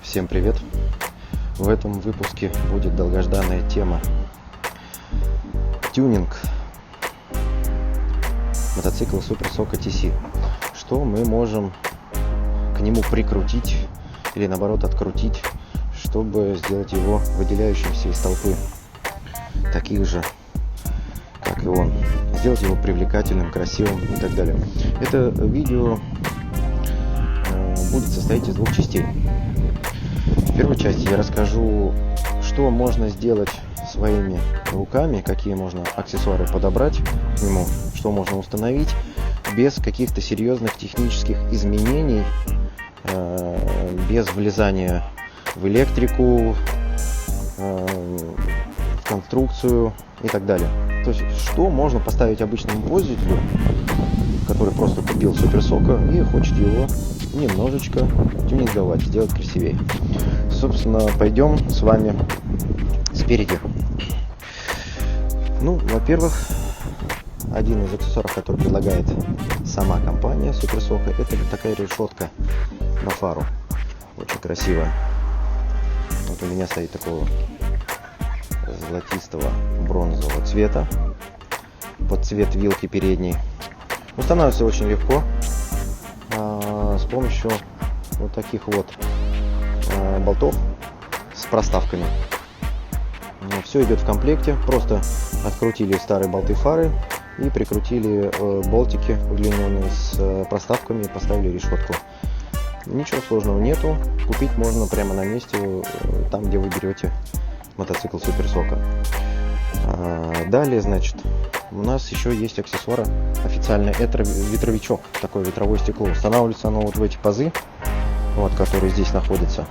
Всем привет! В этом выпуске будет долгожданная тема тюнинг мотоцикла Super Soca TC. Что мы можем к нему прикрутить или наоборот открутить, чтобы сделать его выделяющимся из толпы таких же, как и он. Сделать его привлекательным, красивым и так далее. Это видео будет состоять из двух частей. В первой части я расскажу, что можно сделать своими руками, какие можно аксессуары подобрать к нему, что можно установить без каких-то серьезных технических изменений, без влезания в электрику, в конструкцию и так далее. То есть, что можно поставить обычному пользователю, который просто купил Super Soca и хочет его немножечко тюнинговать, сделать красивее. Собственно, пойдем с вами спереди. Во-первых, один из аксессуаров, который предлагает сама компания Super Soca, это такая решетка на фару. Очень красивая. Вот у меня стоит такого золотистого бронзового цвета под цвет вилки передней. Устанавливается очень легко с помощью вот таких вот болтов с проставками. Все идет в комплекте. Просто открутили старые болты фары и прикрутили болтики удлиненные с проставками и поставили решетку. Ничего сложного нету. Купить можно прямо на месте, там, где вы берете мотоцикл Super Soca. Далее, у нас еще есть аксессуары официально. Это ветровичок, такое ветровое стекло. Устанавливается оно вот в эти пазы, вот, которые здесь находятся.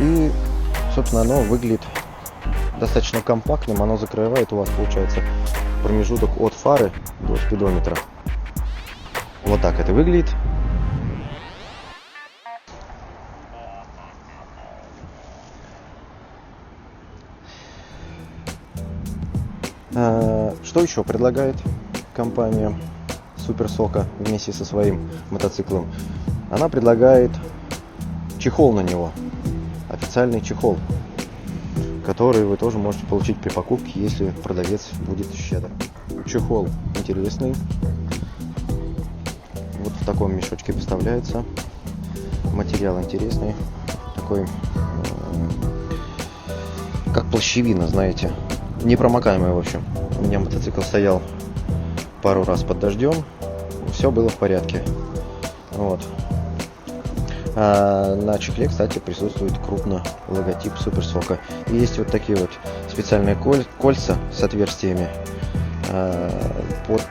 И, собственно, оно выглядит достаточно компактным. Оно закрывает у вас, получается, промежуток от фары до спидометра. Вот так это выглядит. Что еще предлагает компания Super Soca вместе со своим мотоциклом? Она предлагает чехол на него, официальный чехол, который вы тоже можете получить при покупке, если продавец будет щедр. Чехол интересный, вот в таком мешочке поставляется. Материал интересный, такой, как плащевина, знаете, непромокаемый, в общем. У меня мотоцикл стоял пару раз под дождем, все было в порядке. Вот. На чехле, кстати, присутствует крупно логотип Super Soca. И есть вот такие вот специальные кольца с отверстиями под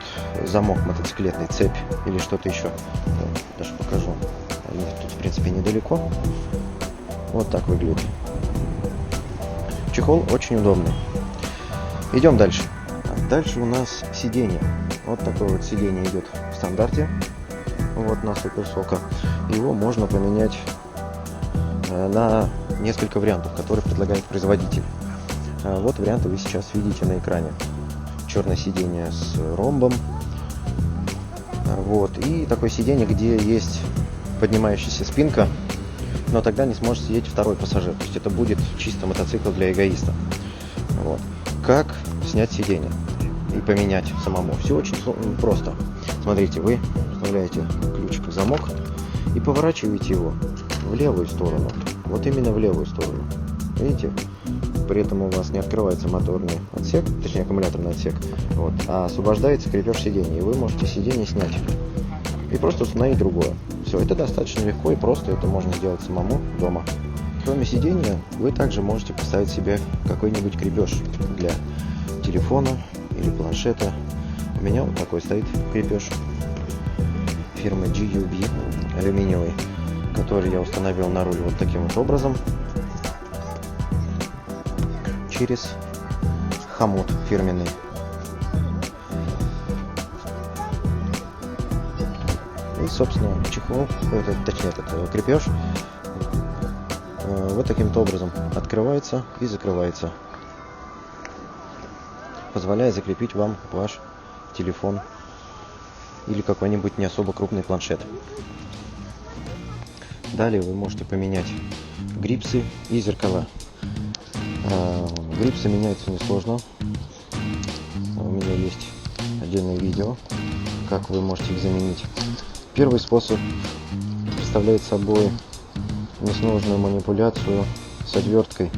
замок мотоциклетный, цепь или что-то еще. Даже покажу. Они тут, в принципе, недалеко. Вот так выглядит. Чехол очень удобный. Идем дальше. Дальше у нас сиденье. Вот такое вот сиденье идет в стандарте. Вот на Super Soca. Его можно поменять на несколько вариантов, которые предлагает производитель. Вот варианты вы сейчас видите на экране. Черное сиденье с ромбом. Вот. И такое сиденье, где есть поднимающаяся спинка, но тогда не сможет сидеть второй пассажир. То есть это будет чисто мотоцикл для эгоиста. Вот. Как снять сиденье и поменять самому? Все очень просто. Смотрите, вы вставляете ключик в замок и поворачиваете его в левую сторону. Вот именно в левую сторону. Видите? При этом у вас не открывается моторный отсек, точнее аккумуляторный отсек, вот, а освобождается крепеж сиденья. И вы можете сиденье снять и просто установить другое. Все, это достаточно легко и просто. Это можно сделать самому дома. Кроме сиденья, вы также можете поставить себе какой-нибудь крепеж для телефона или планшета. У меня вот такой стоит крепеж фирмы GUB, алюминиевый, который я установил на руль вот таким вот образом через хомут фирменный. И, собственно, чехол, этот крепеж вот таким-то образом открывается и закрывается, позволяя закрепить вам ваш телефон или какой-нибудь не особо крупный планшет. Далее вы можете поменять грипсы и зеркала. Грипсы меняются несложно. У меня есть отдельное видео, как вы можете их заменить. Первый способ представляет собой несложную манипуляцию с отверткой.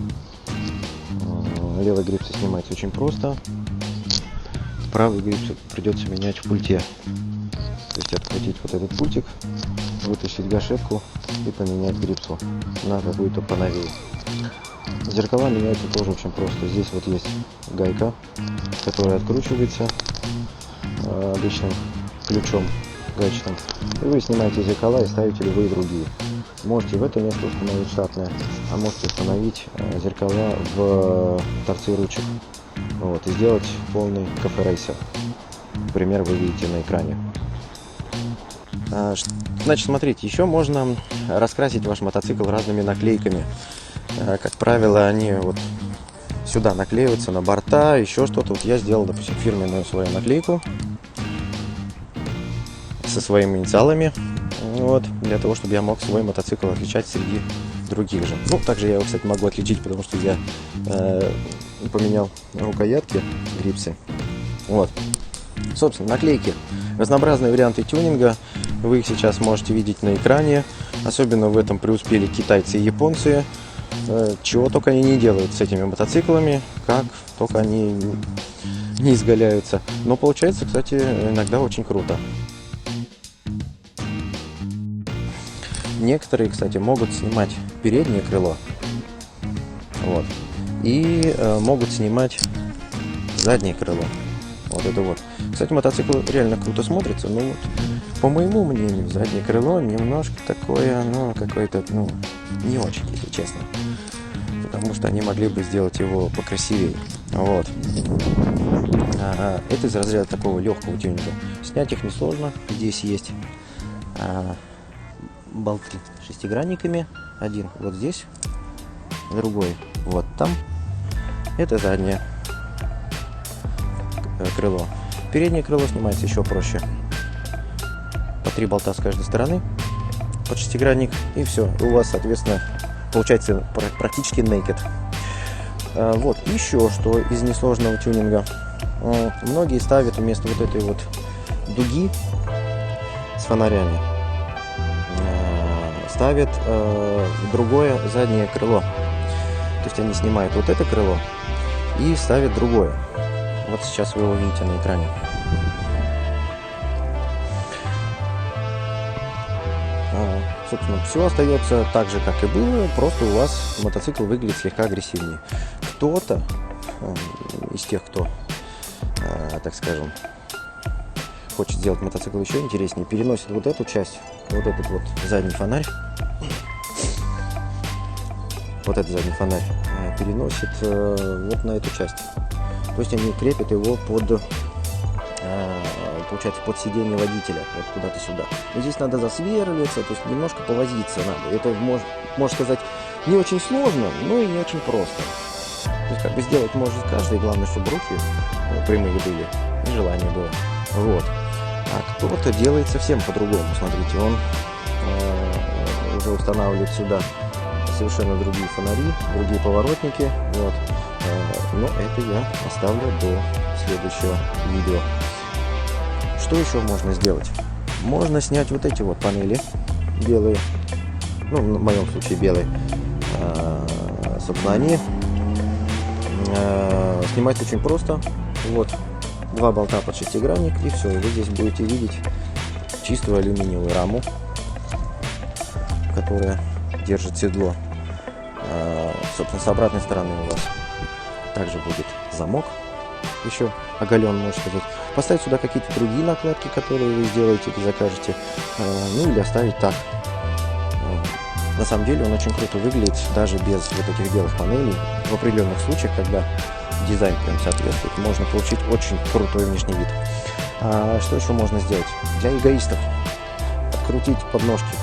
Левый грипс снимается очень просто. Правый грипс придется менять в пульте. То есть открутить вот этот пультик, вытащить гашетку и поменять грипсу на какую-то поновее. Зеркала меняются тоже очень просто. Здесь вот есть гайка, которая откручивается обычным ключом гаечным. И вы снимаете зеркала и ставите любые другие. Можете в это место установить штатное, а можете установить зеркала в торцы ручек. Вот, и сделать полный кафе-рейсер. Например, вы видите на экране. Значит, смотрите, еще можно раскрасить ваш мотоцикл разными наклейками. Как правило, они вот сюда наклеиваются на борта, еще что-то. Вот я сделал, допустим, фирменную свою наклейку со своими инициалами, вот, для того, чтобы я мог свой мотоцикл отличать среди других же. Ну, также я его, кстати, могу отличить, потому что я поменял рукоятки, грипсы. Вот. Собственно, наклейки. Разнообразные варианты тюнинга. Вы их сейчас можете видеть на экране. Особенно в этом преуспели китайцы и японцы. Чего только они не делают с этими мотоциклами, как только они не изгаляются. Но получается, кстати, иногда очень круто. Некоторые, кстати, могут снимать переднее крыло. Вот. И могут снимать заднее крыло. Вот это вот. Кстати, мотоцикл реально круто смотрится, но вот, по моему мнению, заднее крыло немножко такое, ну, какое-то, ну, не очень, если честно. Потому что они могли бы сделать его покрасивее. Вот. Это из разряда такого легкого тюнинга. Снять их несложно. Здесь есть болты с шестигранниками. Один вот здесь, другой вот там. Это заднее крыло. Переднее крыло снимается еще проще. По 3 болта с каждой стороны под шестигранник, и все. У вас, соответственно, получается практически naked. Вот еще что из несложного тюнинга. Многие ставят вместо вот этой вот дуги с фонарями, ставят другое заднее крыло. То есть они снимают вот это крыло и ставят другое. Вот сейчас вы его видите на экране. Собственно, все остается так же, как и было, просто у вас мотоцикл выглядит слегка агрессивнее. Кто-то из тех, кто, так скажем, хочет сделать мотоцикл еще интереснее, переносит вот эту часть, вот этот вот задний фонарь, вот этот задний фонарь переносит вот на эту часть. То есть они крепят его под, получается, под сиденье водителя, вот куда-то сюда. И здесь надо засверливаться, то есть немножко повозиться надо. Это, можно сказать, не очень сложно, но и не очень просто. То есть как бы сделать может каждый, главное, чтобы руки прямые были и желание было. Вот. А кто-то делает совсем по-другому. Смотрите, он уже устанавливает сюда совершенно другие фонари, другие поворотники. Вот. Но это я оставлю до следующего видео. Что еще можно сделать? Можно снять вот эти вот панели белые, ну, в моем случае белые. Собственно, они снимать очень просто. Вот 2 болта под шестигранник, и все. И вы здесь будете видеть чистую алюминиевую раму, которая держит седло. Собственно, с обратной стороны у вас также будет замок, еще оголен, можно сказать. Поставить сюда какие-то другие накладки, которые вы сделаете или закажете, ну или оставить так. На самом деле он очень круто выглядит, даже без вот этих белых панелей. В определенных случаях, когда дизайн прям соответствует, можно получить очень крутой внешний вид. Что еще можно сделать? Для эгоистов открутить подножки.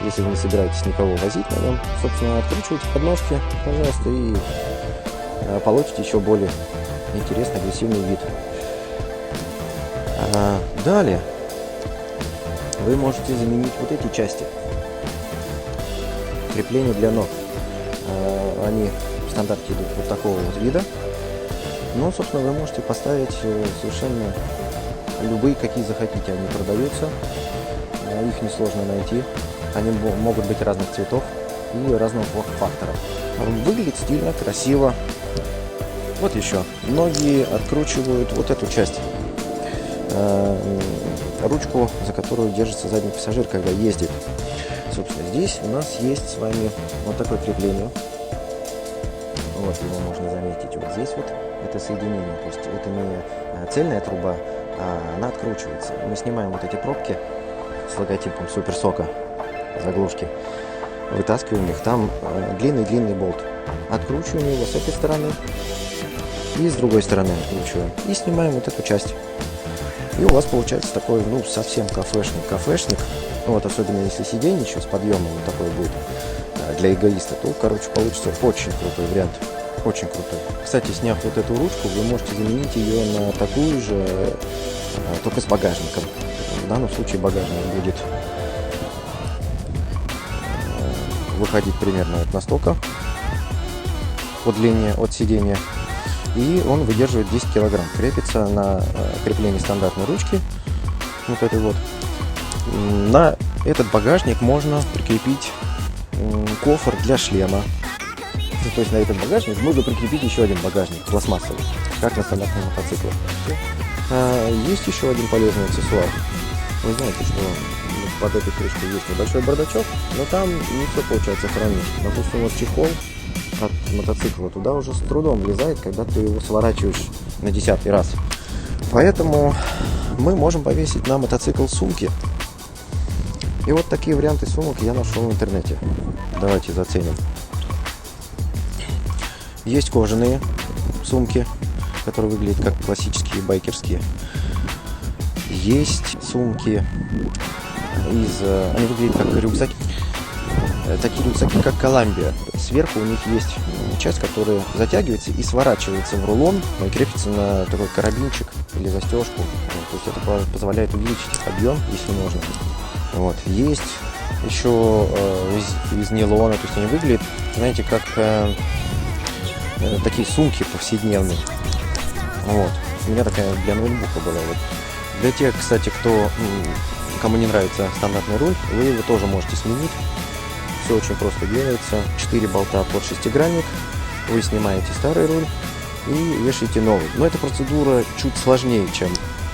Если вы не собираетесь никого возить на нем, собственно, откручивайте подножки, пожалуйста, и получите еще более интересный, агрессивный вид. Далее вы можете заменить вот эти части. крепления для ног. Они в стандарте идут вот такого вот вида. Но, собственно, вы можете поставить совершенно любые, какие захотите. Они продаются, их несложно найти. Они могут быть разных цветов и разного форм-фактора. Выглядит стильно, красиво. Вот еще. Ноги откручивают вот эту часть. Ручку, за которую держится задний пассажир, когда ездит. Собственно, здесь у нас есть с вами вот такое крепление. Вот его можно заметить. Вот здесь вот это соединение. То есть это не цельная труба, а она откручивается. Мы снимаем вот эти пробки с логотипом Суперсока, заглушки. Вытаскиваем их. Там длинный-длинный болт. Откручиваем его с этой стороны и с другой стороны откручиваем. И снимаем вот эту часть. И у вас получается такой, ну, совсем кафешник. Вот, особенно если сиденье еще с подъемом вот такой будет для эгоиста, то, короче, получится очень крутой вариант. Очень крутой. Кстати, сняв вот эту ручку, вы можете заменить ее на такую же, только с багажником. В данном случае багажник будет выходить примерно вот настолько по длине от сидения. И он выдерживает 10 килограмм. Крепится на крепление стандартной ручки. Вот этой вот. На этот багажник можно прикрепить кофр для шлема. То есть на этот багажник можно прикрепить еще один багажник пластмассовый, как на стандартном мотоцикле. Есть еще один полезный аксессуар. Вы знаете, что под этой крышкой есть небольшой бардачок, но там не все получается хранить. Допустим, вот чехол от мотоцикла туда уже с трудом влезает, когда ты его сворачиваешь на 10-й раз. Поэтому мы можем повесить на мотоцикл сумки. И вот такие варианты сумок я нашел в интернете. Давайте заценим. Есть кожаные сумки, которые выглядят как классические байкерские. Есть сумки они выглядят как рюкзаки. Такие рюкзаки, как Коламбия. Сверху у них есть часть, которая затягивается и сворачивается в рулон и крепится на такой карабинчик или застежку. То есть это позволяет увеличить объем, если нужно. Вот. Есть еще из нейлона, то есть они выглядят, знаете, как такие сумки повседневные. Вот. У меня такая для ноутбука была. Вот. Для тех, кстати, кому не нравится стандартный руль, вы его тоже можете сменить. Все очень просто делается. 4 болта под шестигранник. Вы снимаете старый руль и вешаете новый. Но эта процедура чуть сложнее, чем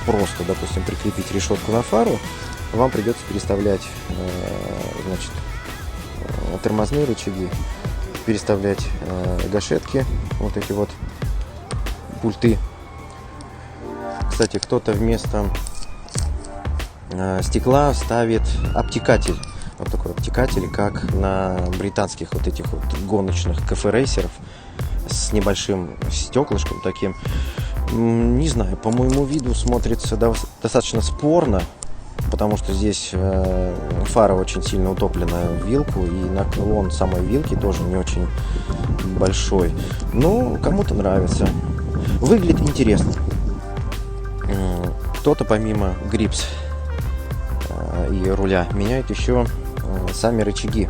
просто, допустим, прикрепить решетку на фару. Вам придется переставлять тормозные рычаги, переставлять гашетки, вот эти вот пульты. Кстати, кто-то вместо стекла ставит обтекатель. Вот такой обтекатель, как на британских вот этих вот гоночных кафе-рейсеров с небольшим стеклышком таким. Не знаю, по моему виду смотрится достаточно спорно, потому что здесь фара очень сильно утоплена в вилку, и наклон самой вилки тоже не очень большой. Но кому-то нравится. Выглядит интересно. Кто-то помимо грипс и руля меняет еще сами рычаги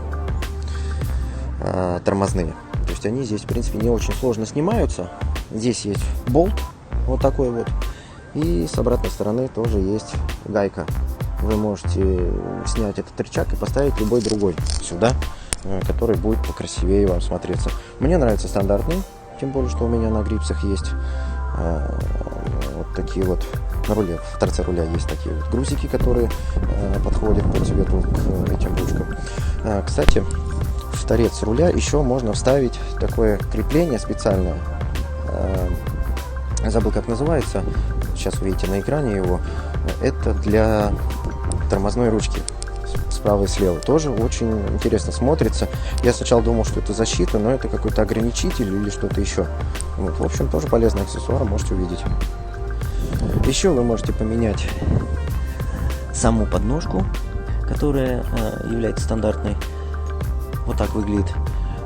тормозные. То есть они здесь, в принципе, не очень сложно снимаются. Здесь есть болт вот такой вот. И с обратной стороны тоже есть гайка. Вы можете снять этот рычаг и поставить любой другой сюда, который будет покрасивее вам смотреться. Мне нравится стандартный, тем более, что у меня на грипсах есть вот такие вот. На руле, в торце руля есть такие вот грузики, которые подходят по цвету к этим ручкам. Кстати, в торец руля еще можно вставить такое крепление специальное. Забыл, как называется. Сейчас вы видите на экране его. Это для тормозной ручки. Справа и слева. Тоже очень интересно смотрится. Я сначала думал, что это защита, но это какой-то ограничитель или что-то еще. Вот, в общем, тоже полезный аксессуар, можете увидеть. Еще вы можете поменять саму подножку, которая является стандартной. Вот так выглядит.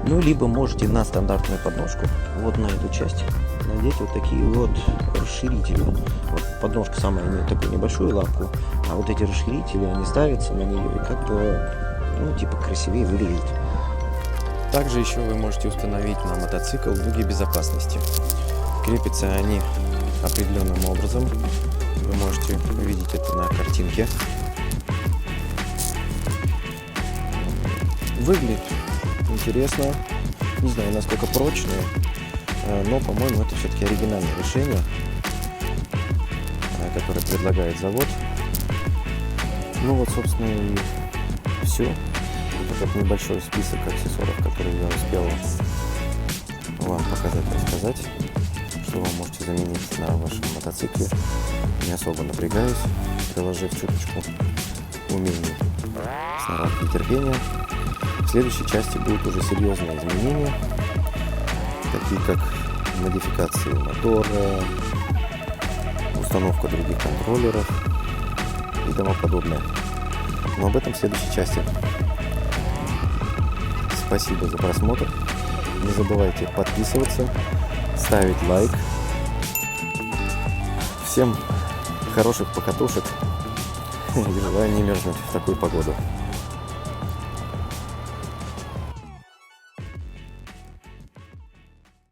Ну, либо можете на стандартную подножку, вот на эту часть, надеть вот такие вот расширители. Вот подножка самая имеет такую небольшую лапку, а вот эти расширители, они ставятся на нее и как-то, ну, типа красивее выглядит. Также еще вы можете установить на мотоцикл дуги безопасности. Крепятся они определенным образом. Вы можете увидеть это на картинке. Выглядит интересно. Не знаю, насколько прочные, но, по-моему, это все-таки оригинальное решение, которое предлагает завод. Ну вот, собственно, и все. Это вот небольшой список аксессуаров, которые я успел вам показать, рассказать, что вы можете заменить на вашем мотоцикле, не особо напрягаясь, приложив чуточку умений, сноровки и терпения. В следующей части будут уже серьезные изменения, такие как модификации мотора, установка других контроллеров и тому подобное. Но об этом в следующей части. Спасибо за просмотр. Не забывайте подписываться, ставить лайк. Всем хороших покатушек и желаю не мерзнуть в такую погоду.